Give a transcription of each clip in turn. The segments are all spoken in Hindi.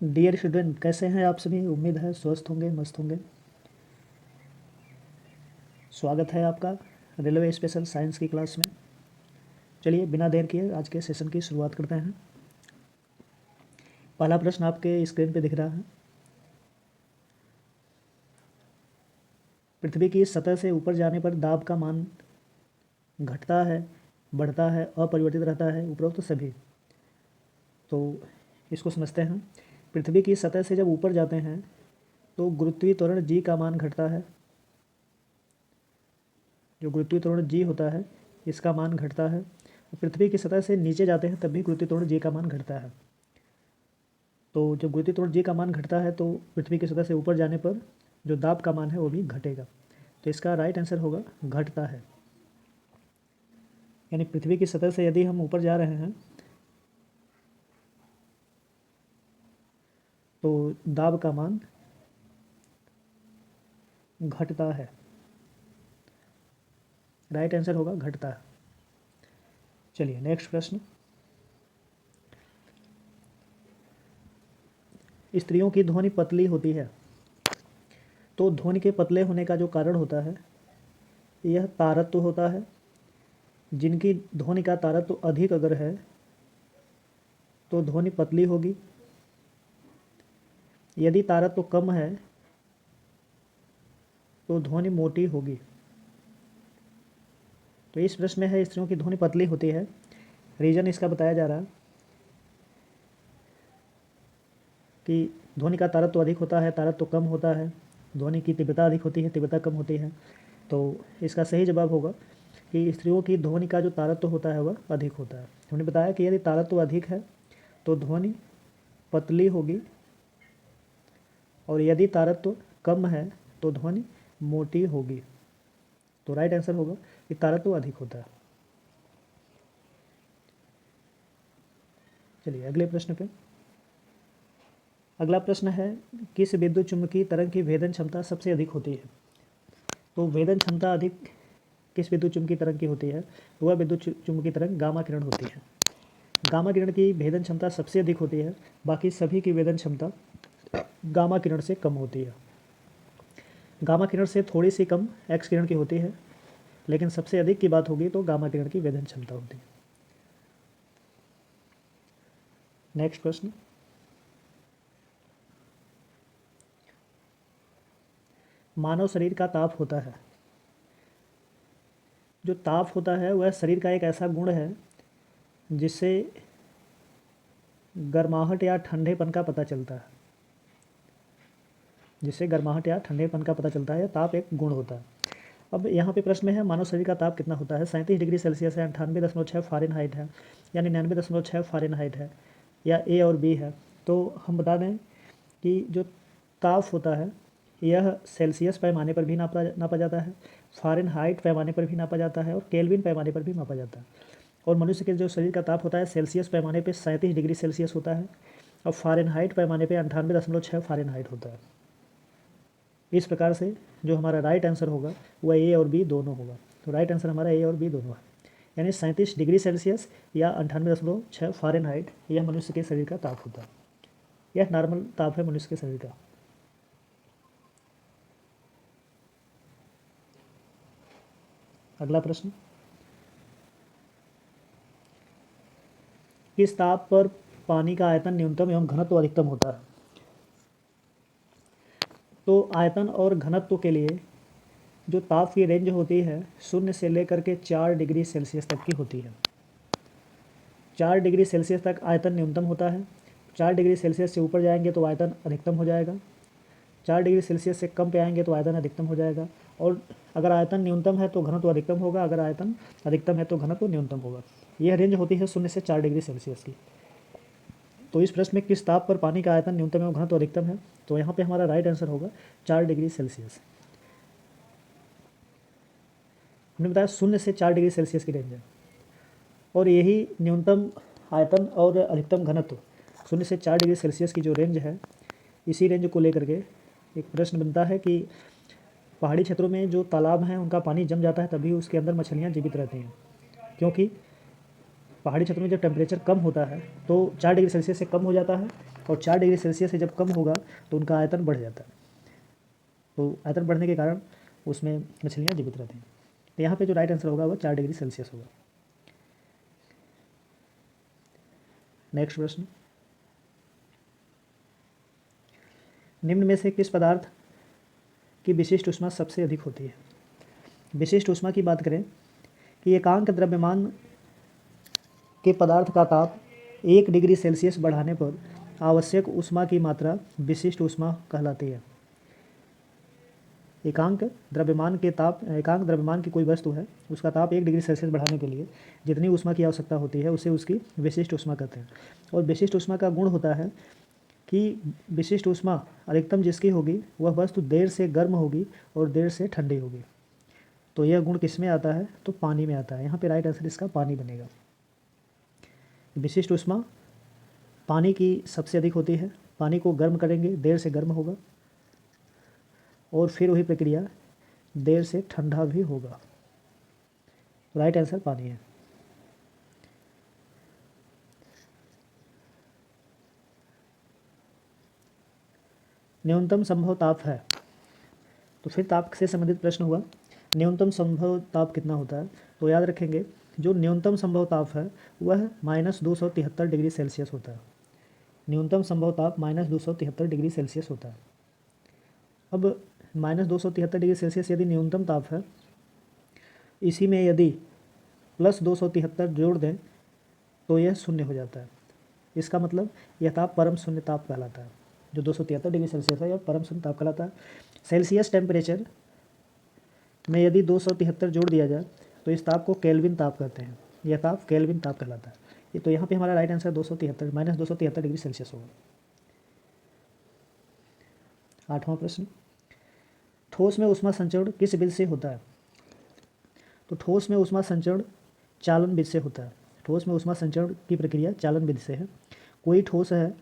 डियर स्टूडेंट, कैसे हैं आप सभी? उम्मीद है स्वस्थ होंगे, मस्त होंगे। स्वागत है आपका रेलवे स्पेशल साइंस की क्लास में। चलिए बिना देर किए आज के सेशन की शुरुआत करते हैं। पहला प्रश्न आपके स्क्रीन पे दिख रहा है। पृथ्वी की सतह से ऊपर जाने पर दाब का मान घटता है, बढ़ता है, अपरिवर्तित रहता है, उपरोक्त सभी। तो इसको समझते हैं। पृथ्वी की सतह से जब ऊपर जाते हैं तो गुरुत्वीय त्वरण जी का मान घटता है। जो गुरुत्वीय त्वरण जी होता है इसका मान घटता है। पृथ्वी की सतह से नीचे जाते हैं तब भी गुरुत्वीय त्वरण जी का मान घटता है। तो जब गुरुत्वीय त्वरण जी का मान घटता है तो पृथ्वी की सतह से ऊपर जाने पर जो दाब का मान है वो भी घटेगा। तो इसका राइट आंसर होगा घटता है। यानी पृथ्वी की सतह से यदि हम ऊपर जा रहे हैं तो दाब का मान घटता है। राइट आंसर होगा घटता है। चलिए नेक्स्ट प्रश्न। स्त्रियों की ध्वनि पतली होती है तो ध्वनि के पतले होने का जो कारण होता है यह तारत्व होता है। जिनकी ध्वनि का तारत्व अधिक अगर है तो ध्वनि पतली होगी। यदि तारत्व कम है तो ध्वनि मोटी होगी। तो इस प्रश्न में है स्त्रियों की ध्वनि पतली होती है। रीजन इसका बताया जा रहा है कि ध्वनि का तारत्व अधिक होता है, तारत्व कम होता है, ध्वनि की तीव्रता अधिक होती है, तीव्रता कम होती है। तो इसका सही जवाब होगा कि स्त्रियों की ध्वनि का जो तारत्व होता है वह अधिक होता है। हमने बताया कि यदि तारत्व अधिक है तो ध्वनि पतली होगी और यदि तारत्व कम है तो ध्वनि मोटी होगी। तो राइट आंसर होगा कि तारत्व अधिक होता है। चलिए अगले प्रश्न पे। अगला प्रश्न है किस विद्युत चुम्बकीय तरंग की भेदन क्षमता सबसे अधिक होती है? तो भेदन क्षमता अधिक किस विद्युत चुम्बकीय तरंग की होती है? तो वह विद्युत चुम्बकीय तरंग गामा किरण होती है। गामा किरण की भेदन क्षमता सबसे अधिक होती है। बाकी सभी की भेदन क्षमता गामा किरण से कम होती है। गामा किरण से थोड़ी सी कम एक्स किरण की होती है, लेकिन सबसे अधिक की बात होगी तो गामा किरण की भेदन क्षमता होती है। नेक्स्ट प्रश्न। मानव शरीर का ताप होता है। जो ताप होता है वह शरीर का एक ऐसा गुण है जिससे गर्माहट या ठंडेपन का पता चलता है। जिससे गर्माहट या ठंडेपन का पता चलता है। ताप एक गुण होता है। अब यहाँ पे प्रश्न में है मानव शरीर का ताप कितना होता है? 37 डिग्री सेल्सियस है, 98.6 फ़ारेनहाइट है, यानी 99.6 फ़ारेनहाइट है, या ए और बी है। तो हम बता दें कि जो ताप होता है यह सेल्सियस पैमाने पर भी नापा जाता है, फ़ारेनहाइट पैमाने पर भी नापा जाता है और केल्विन पैमाने पर भी मापा जाता है। और मनुष्य के जो शरीर का ताप होता है सेल्सियस पैमाने पर 37 डिग्री सेल्सियस होता है और फ़ारेनहाइट पैमाने पर 98.6 फ़ारेनहाइट होता है। इस प्रकार से जो हमारा राइट आंसर होगा वह ए और बी दोनों होगा। तो राइट आंसर हमारा ए और बी दोनों है। यानी 37 डिग्री सेल्सियस या 98.6 फ़ारेनहाइट यह मनुष्य के शरीर का ताप होता है। यह नॉर्मल ताप है मनुष्य के शरीर का। अगला प्रश्न। किस ताप पर पानी का आयतन न्यूनतम एवं घनत्व अधिकतम होता है? तो आयतन और घनत्व के लिए जो ताप की रेंज होती है 0 से लेकर के 4 डिग्री सेल्सियस तक की होती है। 4 डिग्री सेल्सियस तक आयतन न्यूनतम होता है। 4 डिग्री सेल्सियस से ऊपर जाएंगे तो आयतन अधिकतम हो जाएगा। 4 डिग्री सेल्सियस से कम पे आएंगे तो आयतन अधिकतम हो जाएगा। और अगर आयतन न्यूनतम है तो घनत्व अधिकतम होगा, अगर आयतन अधिकतम है तो घनत्व न्यूनतम होगा। यह रेंज होती है 0 से 4 डिग्री सेल्सियस की। तो इस प्रश्न में किस ताप पर पानी का आयतन न्यूनतम एवं घनत्व अधिकतम है? तो यहाँ पे हमारा राइट आंसर होगा 4 डिग्री सेल्सियस। हमने बताया 0 से 4 डिग्री सेल्सियस की रेंज है और यही न्यूनतम आयतन और अधिकतम घनत्व 0 से 4 डिग्री सेल्सियस की जो रेंज है, इसी रेंज को लेकर के एक प्रश्न बनता है कि पहाड़ी क्षेत्रों में जो तालाब हैं उनका पानी जम जाता है तभी उसके अंदर मछलियाँ जीवित रहती हैं। क्योंकि पहाड़ी क्षेत्रों में जब टेम्परेचर कम होता है तो 4 डिग्री सेल्सियस से कम हो जाता है और 4 डिग्री सेल्सियस से जब कम होगा तो उनका आयतन बढ़ जाता है। तो आयतन बढ़ने के कारण उसमें मछलियाँ जीवित रहती हैं। तो यहाँ पे जो राइट आंसर होगा वो 4 डिग्री सेल्सियस होगा। नेक्स्ट प्रश्न, निम्न में से किस पदार्थ की विशिष्ट ऊष्मा सबसे अधिक होती है? विशिष्ट ऊष्मा की बात करें कि एकांक द्रव्यमान के पदार्थ का ताप 1 डिग्री सेल्सियस बढ़ाने पर आवश्यक ऊष्मा की मात्रा विशिष्ट ऊष्मा कहलाती है। एकांक द्रव्यमान की कोई वस्तु है, उसका ताप 1 डिग्री सेल्सियस बढ़ाने के लिए जितनी ऊष्मा की आवश्यकता होती है उसे उसकी विशिष्ट ऊष्मा कहते हैं। और विशिष्ट ऊष्मा का गुण होता है कि विशिष्ट ऊष्मा अधिकतम जिसकी होगी वह वस्तु देर से गर्म होगी और देर से ठंडी होगी। तो यह गुण किस में आता है? तो पानी में आता है। यहाँ पे राइट आंसर इसका पानी बनेगा। विशिष्ट ऊष्मा पानी की सबसे अधिक होती है। पानी को गर्म करेंगे, देर से गर्म होगा और फिर वही प्रक्रिया देर से ठंडा भी होगा। राइट आंसर पानी है। न्यूनतम संभव ताप है, तो फिर ताप से संबंधित प्रश्न हुआ। न्यूनतम संभव ताप कितना होता है? तो याद रखेंगे जो न्यूनतम संभव ताप है वह -273 डिग्री सेल्सियस होता है। न्यूनतम संभव ताप -273 डिग्री सेल्सियस होता है। अब -273 डिग्री सेल्सियस यदि न्यूनतम ताप है, इसी में यदि +273 जोड़ दें तो यह शून्य हो जाता है। इसका मतलब यह ताप परम शून्य ताप कहलाता है। जो 273 डिग्री सेल्सियस है यह परम शून्य ताप कहलाता है। सेल्सियस टेम्परेचर में यदि 273 जोड़ दिया जाए तो इस ताप को केल्विन ताप कहते हैं। यह ताप केल्विन ताप कहलाता है। ये तो यहाँ पे हमारा राइट आंसर 273 -273 डिग्री सेल्सियस होगा। 8वां प्रश्न, ठोस में ऊष्मा संचरण किस विधि से होता है? तो ठोस में ऊष्मा संचरण चालन विधि से होता है। ठोस में ऊष्मा संचरण की प्रक्रिया चालन विधि से है। कोई ठोस है,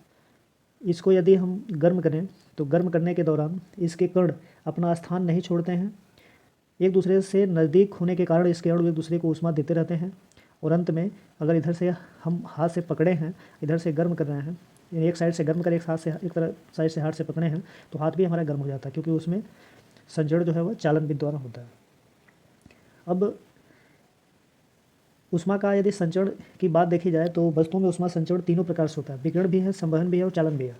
इसको यदि हम गर्म करें तो गर्म करने के दौरान इसके कण अपना स्थान नहीं छोड़ते हैं। एक दूसरे से नज़दीक होने के कारण इसके अणु एक दूसरे को ऊष्मा देते रहते हैं और अंत में अगर इधर से हम हाथ से पकड़े हैं, इधर से गर्म कर रहे हैं, एक साइड से गर्म कर एक साइड से हाथ से पकड़े हैं तो हाथ भी हमारा गर्म हो जाता है, क्योंकि उसमें संचरण जो है वह चालन विधि द्वारा होता है। अब ऊष्मा का यदि संचरण की बात देखी जाए तो वस्तुओं में ऊष्मा संचरण तीनों प्रकार से होता है। विकिरण भी है, संवहन भी है और चालन भी है।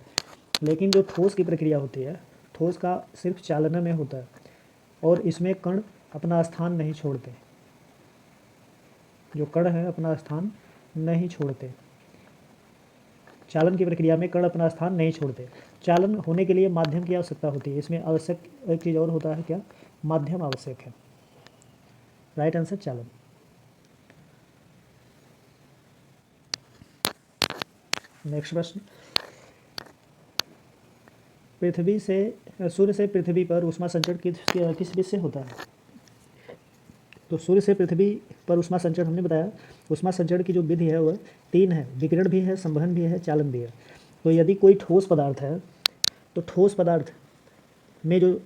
लेकिन जो ठोस की प्रक्रिया होती है, ठोस का सिर्फ चालन में होता है और इसमें कण अपना स्थान नहीं छोड़ते। जो कण है अपना स्थान नहीं छोड़ते। चालन की प्रक्रिया में कण अपना स्थान नहीं छोड़ते। चालन होने के लिए माध्यम की आवश्यकता होती है। इसमें आवश्यक एक चीज़ और होता है, क्या? माध्यम आवश्यक है। राइट आंसर चालन। नेक्स्ट प्रश्न, सूर्य से पृथ्वी पर ऊष्मा संचरण किस विधि से होता है? तो सूर्य से पृथ्वी पर ऊष्मा संचरण हमने बताया, ऊष्मा संचरण की जो विधि है वह 3 है। विकिरण भी है, संवहन भी है, चालन भी है। तो यदि कोई ठोस पदार्थ है तो ठोस पदार्थ में जो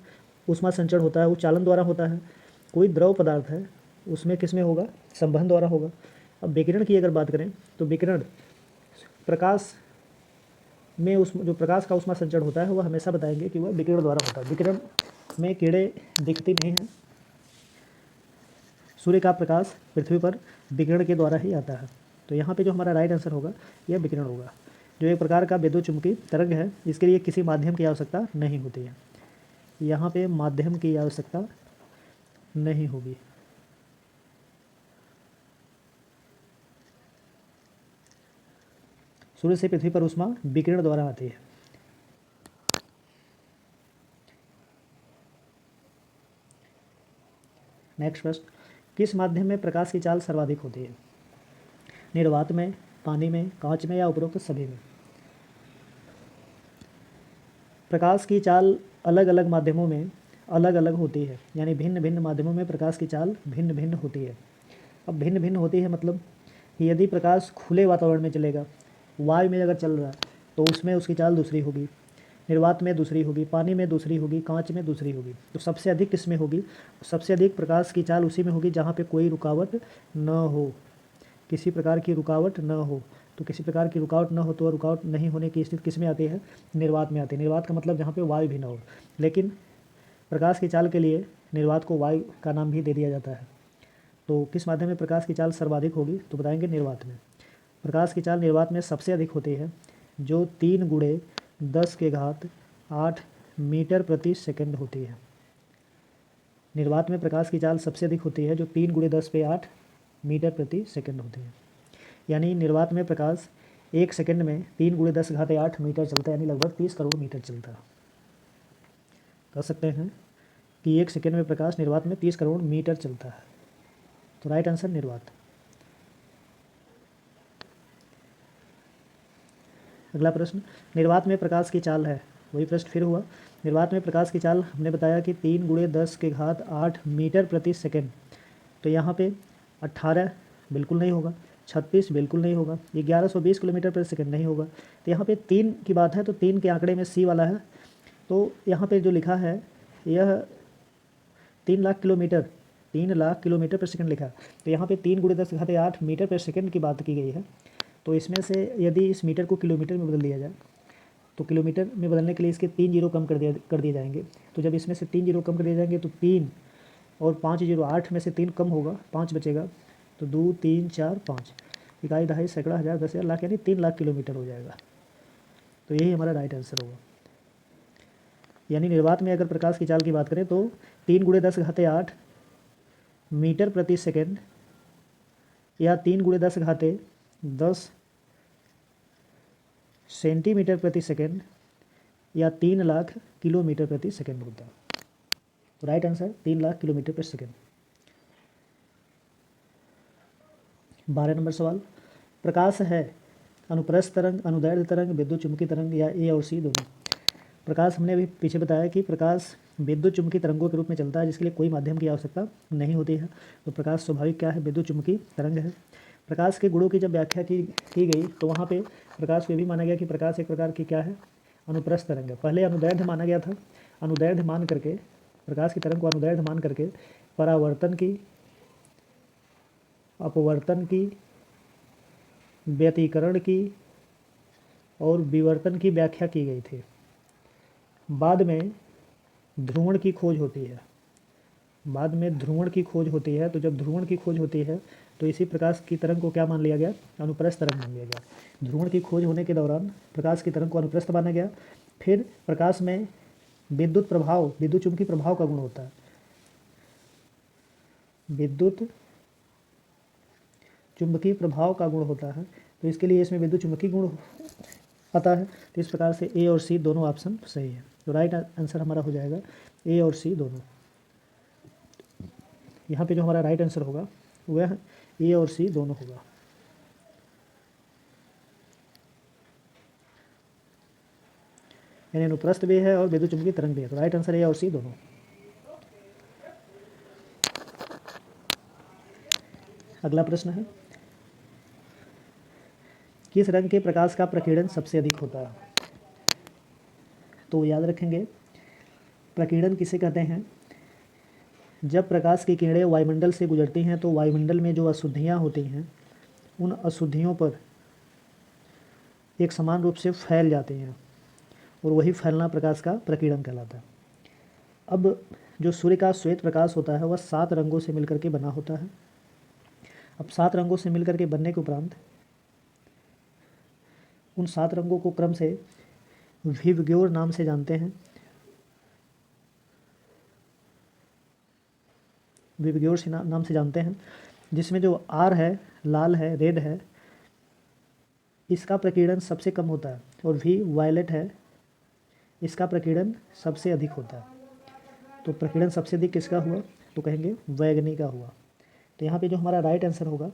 ऊष्मा संचरण होता है वो चालन द्वारा होता है। कोई द्रव पदार्थ है उसमें किस में होगा? संवहन द्वारा होगा। अब विकिरण की अगर बात करें तो विकिरण प्रकाश में जो प्रकाश का ऊष्मा संचरण होता है वह हमेशा बताएंगे कि वह विकिरण द्वारा होता है। विकिरण में कीड़े दिखती नहीं हैं। सूर्य का प्रकाश पृथ्वी पर विकिरण के द्वारा ही आता है। तो यहाँ पे जो हमारा राइट आंसर होगा यह विकिरण होगा। जो एक प्रकार का विद्युत चुम्बकीय तरंग है, इसके लिए किसी माध्यम की आवश्यकता नहीं होती है। यहाँ पे माध्यम की आवश्यकता नहीं होगी। सूर्य से पृथ्वी पर ऊष्मा विकिरण द्वारा आती है। नेक्स्ट प्रश्न, किस माध्यम में प्रकाश की चाल सर्वाधिक होती है? निर्वात में, पानी में, कांच में या उपरोक्त सभी में? प्रकाश की चाल अलग अलग माध्यमों में अलग अलग होती है, यानी भिन्न भिन्न माध्यमों में प्रकाश की चाल भिन्न भिन्न होती है। अब भिन्न भिन्न होती है मतलब कि यदि प्रकाश खुले वातावरण में चलेगा, वायु में अगर चल रहा है तो उसमें उसकी चाल दूसरी होगी, निर्वात में दूसरी होगी, पानी में दूसरी होगी, कांच में दूसरी होगी। तो सबसे अधिक किस में होगी? सबसे अधिक प्रकाश की चाल उसी में होगी जहाँ पे कोई रुकावट न हो, किसी प्रकार की रुकावट न हो। तो किसी प्रकार की रुकावट न हो तो रुकावट नहीं होने की स्थिति किस में आती है? निर्वात में आती है। निर्वात का मतलब जहाँ पे वायु भी न हो। लेकिन प्रकाश की चाल के लिए निर्वात को वायु का नाम भी दे दिया जाता है। तो किस माध्यम में प्रकाश की चाल सर्वाधिक होगी? तो बताएंगे निर्वात में। प्रकाश की चाल निर्वात में सबसे अधिक होती है, जो 3 गुणे 10 के घात 8 मीटर प्रति सेकंड होती है। निर्वात में प्रकाश की चाल सबसे अधिक होती है, जो 3 गुणे 10 पे 8 मीटर प्रति सेकंड होती है। यानी निर्वात में प्रकाश 1 सेकंड में 3 गुणे 10 घाते 8 मीटर चलता है, यानी लगभग 30 करोड़ मीटर चलता है। कह सकते हैं कि 1 सेकंड में प्रकाश निर्वात में 30 करोड़ मीटर चलता है। तो राइट आंसर निर्वात। अगला प्रश्न, निर्वात में प्रकाश की चाल है, वही प्रश्न फिर हुआ। निर्वात में प्रकाश की चाल हमने बताया कि 3 गुणे 10 के घात 8 मीटर प्रति सेकंड। तो यहाँ पे 18 बिल्कुल नहीं होगा, 36 बिल्कुल नहीं होगा, 1120 किलोमीटर प्रति सेकंड नहीं होगा। तो यहाँ पे 3 की बात है, तो 3 के आंकड़े में सी वाला है। तो यहाँ पे जो लिखा है यह 3 लाख किलोमीटर प्रति सेकंड लिखा है। तो यहाँ पे 3 गुणे 10 घाते 8 मीटर प्रति सेकंड की बात की गई है। तो इसमें से यदि इस मीटर को किलोमीटर में बदल दिया जाए, तो किलोमीटर में बदलने के लिए इसके 3 जीरो कम कर दिए जाएंगे। तो जब इसमें से 3 जीरो कम कर दिए जाएंगे तो 3 और 5 जीरो, 8 में से 3 कम होगा, 5 बचेगा। तो 2 3 4 5, इकाई, दहाई, सैकड़ा, हज़ार, 10,000, लाख, यानी 3 लाख किलोमीटर हो जाएगा। तो यही हमारा राइट आंसर होगा। यानी निर्वात में अगर प्रकाश की चाल की बात करें तो 3 गुणे 10 घाते 8 मीटर प्रति सेकेंड या 3 गुणे 10 घाते 10 सेंटीमीटर प्रति सेकेंड या 3 लाख किलोमीटर प्रति सेकेंड होता है। तो राइट आंसर 3 लाख किलोमीटर प्रति सेकेंड। 12 नंबर सवाल, प्रकाश है अनुप्रस्थ तरंग, अनुदैर्ध्य तरंग, विद्युत चुंबकीय तरंग या ए और सी दोनों। प्रकाश हमने अभी पीछे बताया कि प्रकाश विद्युत चुंबकीय तरंगों के रूप में चलता है, जिसके लिए कोई माध्यम की आवश्यकता नहीं होती है। तो प्रकाश स्वाभाविक क्या है? विद्युत चुंबकीय तरंग है। प्रकाश के गुणों की जब व्याख्या की गई तो वहाँ पे प्रकाश को ये भी माना गया कि प्रकाश एक प्रकार की क्या है? अनुप्रस्थ तरंग है। पहले अनुदैर्ध्य माना गया था। अनुदैर्ध्य मान करके, प्रकाश की तरंग को अनुदैर्ध्य मान करके परावर्तन की, अपवर्तन की, व्यतिकरण की और विवर्तन की व्याख्या की गई थी। बाद में ध्रुवण की खोज होती है। तो जब ध्रुवण की खोज होती है तो इसी प्रकाश की तरंग को क्या मान लिया गया? अनुप्रस्थ तरंग मान लिया गया। ध्रुवण की खोज होने के दौरान प्रकाश की तरंग को अनुप्रस्थ माना गया। फिर प्रकाश में विद्युत चुंबकीय प्रभाव का गुण होता है। विद्युत चुंबकीय प्रभाव का गुण होता है, तो इसके लिए इसमें विद्युत चुंबकीय गुण आता है। तो इस प्रकार से ए और सी दोनों ऑप्शन सही है। तो राइट आंसर हमारा हो जाएगा ए और सी दोनों। यहाँ पे जो हमारा राइट आंसर होगा वह ए और सी दोनों होगा। यानी अनुप्रस्थ भी है और विद्युत चुंबकीय तरंग भी है। तो राइट आंसर ए और सी दोनों। अगला प्रश्न है, किस रंग के प्रकाश का प्रकीर्णन सबसे अधिक होता है? तो याद रखेंगे, प्रकीर्णन किसे कहते हैं? जब प्रकाश की किरणें वायुमंडल से गुजरती हैं तो वायुमंडल में जो अशुद्धियाँ होती हैं उन अशुद्धियों पर एक समान रूप से फैल जाती हैं और वही फैलना प्रकाश का प्रकीर्णन कहलाता है। अब जो सूर्य का श्वेत प्रकाश होता है वह 7 रंगों से मिलकर के बना होता है। अब 7 रंगों से मिलकर के बनने के उपरांत उन 7 रंगों को क्रम से विबग्योर नाम से जानते हैं। विबग्योर नाम से जानते हैं, जिसमें जो आर है, लाल है, रेड है, इसका प्रकीर्णन सबसे कम होता है, और भी वायलेट है, इसका प्रकीर्णन सबसे अधिक होता है। तो प्रकीर्णन सबसे अधिक किसका हुआ? तो कहेंगे बैगनी का हुआ। तो यहाँ पे जो हमारा राइट आंसर होगा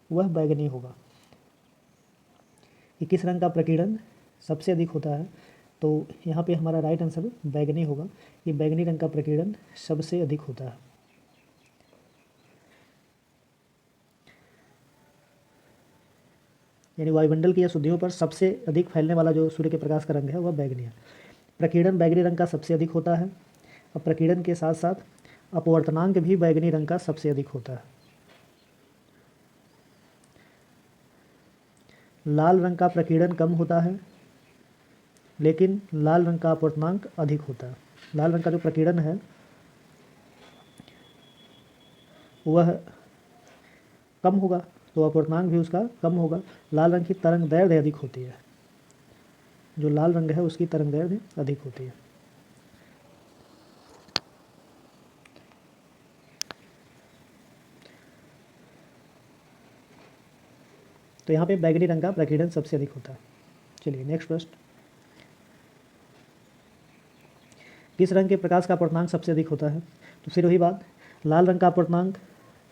वह बैगनी होगा। कि किस रंग का प्रकीर्णन सबसे अधिक होता है? तो यहाँ पे हमारा राइट आंसर बैगनी होगा। कि बैगनी रंग का प्रकीर्णन सबसे अधिक होता है। यानी वायुमंडल की अशुद्धियों पर सबसे अधिक फैलने वाला जो सूर्य के प्रकाश का रंग है वह बैगनी है। प्रकीर्णन बैगनी रंग का सबसे अधिक होता है। अब प्रकीर्णन के साथ साथ अपवर्तनांक भी बैगनी रंग का सबसे अधिक होता है। लाल रंग का प्रकीर्णन कम होता है लेकिन लाल रंग का अपवर्तनांक अधिक होता है। लाल रंग का जो प्रकीर्णन है वह कम होगा तो अपवर्तनांक भी उसका कम होगा। लाल रंग की तरंग दैर्ध्य अधिक होती है, जो लाल रंग है उसकी तरंग दैर्ध्य अधिक होती है। तो यहाँ पे बैगनी रंग का प्रकीर्णन सबसे अधिक होता है। चलिए नेक्स्ट प्रश्न, किस रंग के प्रकाश का अपवर्तनांक सबसे अधिक होता है? तो फिर वही बात, लाल रंग का अपवर्तनांक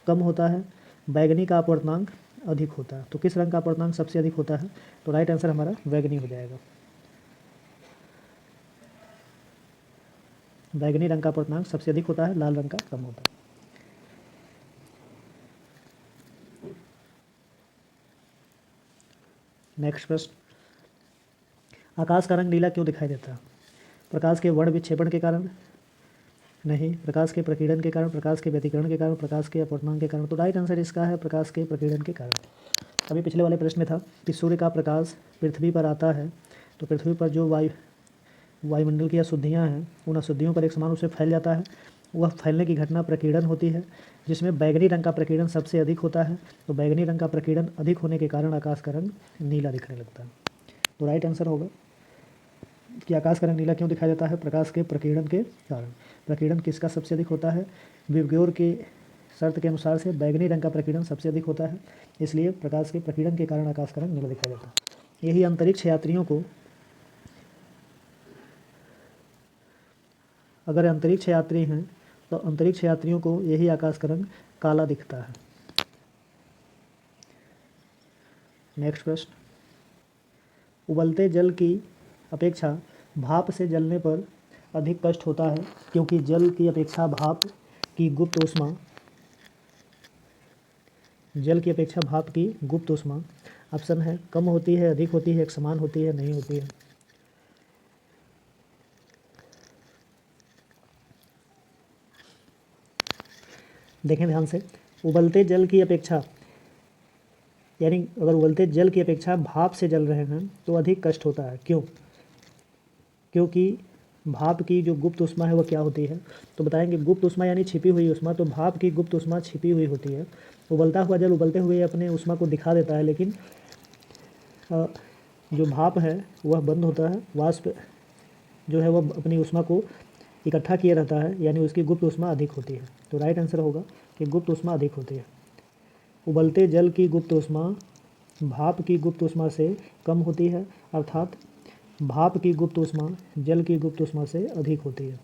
कम होता है, बैगनी का अपवर्तनांक अधिक होता है। तो किस रंग का अपवर्तनांक सबसे अधिक होता है? तो राइट आंसर हमारा बैगनी हो जाएगा। बैगनी रंग का अपवर्तनांक सबसे अधिक होता है, लाल रंग का कम होता है। नेक्स्ट प्रश्न, आकाश का रंग नीला क्यों दिखाई देता है? प्रकाश के वर्ण विक्षेपण के कारण? नहीं। प्रकाश के प्रकीर्णन के कारण, प्रकाश के व्यतिकरण के कारण, प्रकाश के अपवर्तनांक के कारण? तो राइट आंसर इसका है प्रकाश के प्रकीर्णन के कारण। अभी पिछले वाले प्रश्न में था कि सूर्य का प्रकाश पृथ्वी पर आता है तो पृथ्वी पर जो वायुमंडल की अशुद्धियाँ हैं उन अशुद्धियों पर एक समान रूप से फैल जाता है। वह फैलने की घटना प्रकीर्णन होती है, जिसमें बैगनी रंग का प्रकीर्णन सबसे अधिक होता है। तो बैगनी रंग का प्रकीर्णन अधिक होने के कारण आकाश का रंग नीला दिखने लगता है। तो राइट आंसर होगा कि आकाश का रंग नीला क्यों दिखाई देता है? प्रकाश के प्रकीर्णन के कारण। प्रकीर्णन किसका सबसे अधिक होता है? विबग्योर के शर्त के अनुसार से बैगनी रंग का प्रकीर्णन सबसे अधिक होता है, इसलिए प्रकाश के प्रकीर्णन के कारण आकाश का रंग नीला दिखाई देता है। यही अंतरिक्ष यात्रियों को, अगर अंतरिक्ष यात्री हैं तो अंतरिक्ष यात्रियों को यही आकाश का रंग काला दिखता है। नेक्स्ट प्रश्न, उबलते जल की अपेक्षा भाप से जलने पर अधिक कष्ट होता है क्योंकि जल की अपेक्षा भाप की गुप्त ऊष्मा ऑप्शन है कम होती है, अधिक होती है, एक समान होती है, नहीं होती है। देखें ध्यान से, उबलते जल की अपेक्षा, यानी अगर उबलते जल की अपेक्षा भाप से जल रहे हैं तो अधिक कष्ट होता है। क्यों? क्योंकि भाप की जो गुप्त ऊष्मा है वह क्या होती है? तो बताएंगे, गुप्त ऊष्मा यानी छिपी हुई ऊष्मा। तो भाप की गुप्त ऊष्मा छिपी हुई होती है। उबलता हुआ जल उबलते हुए अपने ऊष्मा को दिखा देता है, लेकिन जो भाप है वह बंद होता है, वाष्प जो है वह अपनी ऊष्मा को इकट्ठा किए रहता है, यानी उसकी गुप्त ऊष्मा अधिक होती है। तो राइट आंसर होगा कि गुप्त ऊष्मा अधिक होती है। उबलते जल की गुप्त ऊष्मा भाप की गुप्त ऊष्मा से कम होती है, अर्थात भाप की गुप्त ऊष्मा जल की गुप्त ऊष्मा से अधिक होती है।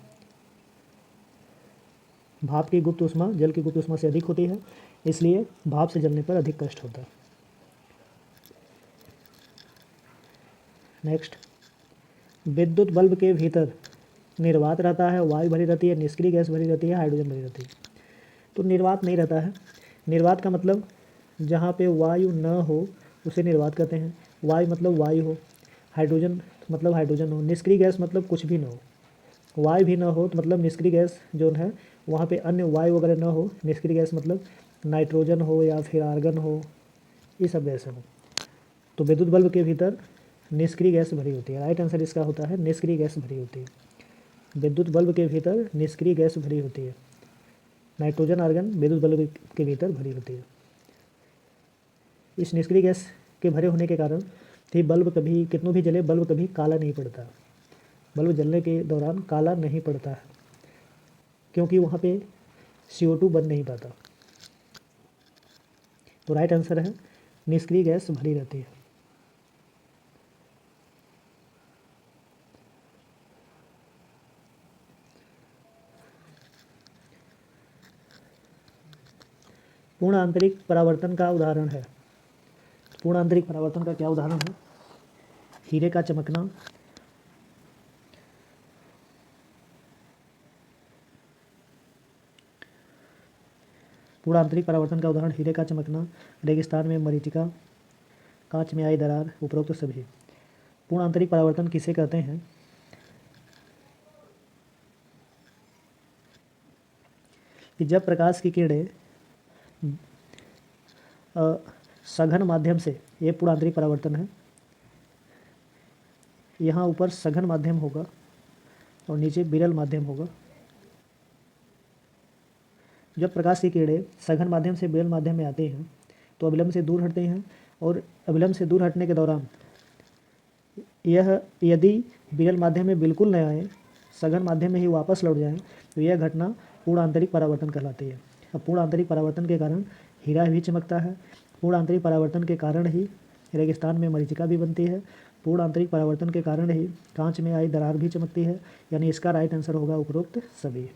भाप की गुप्त ऊष्मा जल की गुप्त ऊष्मा से अधिक होती है, इसलिए भाप से जलने पर अधिक कष्ट होता है। नेक्स्ट, विद्युत बल्ब के भीतर निर्वात रहता है, वायु भरी रहती है, निष्क्रिय गैस भरी रहती है, हाइड्रोजन भरी रहती है? तो निर्वात नहीं रहता है। निर्वात का मतलब जहाँ पे वायु न हो उसे निर्वात कहते हैं। वायु मतलब वायु हो, हाइड्रोजन मतलब हाइड्रोजन हो, निष्क्रिय गैस मतलब कुछ भी न हो। वायु भी न हो तो मतलब निष्क्रिय गैस जो है वहाँ पे अन्य वायु वगैरह न हो। निष्क्रिय गैस मतलब नाइट्रोजन हो या फिर आर्गन हो, ये सब गैस हो। तो विद्युत बल्ब के भीतर निष्क्रिय गैस भरी होती है। राइट आंसर इसका होता है निष्क्रिय गैस भरी होती है। विद्युत बल्ब के भीतर निष्क्रिय गैस भरी होती है। नाइट्रोजन आर्गन विद्युत बल्ब के भीतर भरी होती है। इस निष्क्रिय गैस के भरे होने के कारण ही बल्ब कभी कितनों भी जले बल्ब कभी काला नहीं पड़ता। बल्ब जलने के दौरान काला नहीं पड़ता है, क्योंकि वहाँ पे CO2 बन नहीं पाता। तो राइट आंसर है निष्क्रिय गैस भरी रहती है। पूर्ण आंतरिक परावर्तन का उदाहरण है। पूर्ण आंतरिक परावर्तन का क्या उदाहरण है? हीरे का चमकना, पूर्ण आंतरिक परावर्तन का उदाहरण हीरे का चमकना, रेगिस्तान में मरीचिका, कांच में आई दरार, उपरोक्त सभी। पूर्ण आंतरिक परावर्तन किसे कहते हैं? कि जब प्रकाश की किरणें सघन माध्यम से, ये पूर्ण आंतरिक परावर्तन है, यहाँ ऊपर सघन माध्यम होगा और नीचे विरल माध्यम होगा। जब प्रकाश की किरणें सघन माध्यम से विरल माध्यम में आते हैं तो अविलंब से दूर हटते हैं, और अविलंब से दूर हटने के दौरान यह यदि विरल माध्यम में बिल्कुल न आए, सघन माध्यम में ही वापस लौट जाएं, तो यह घटना पूर्ण आंतरिक परावर्तन कहलाती है। अब पूर्ण आंतरिक परावर्तन के कारण हीरा भी चमकता है, पूर्ण आंतरिक परावर्तन के कारण ही रेगिस्तान में मरीचिका भी बनती है, पूर्ण आंतरिक परावर्तन के कारण ही कांच में आई दरार भी चमकती है। यानी इसका राइट आंसर होगा उपरोक्त सभी।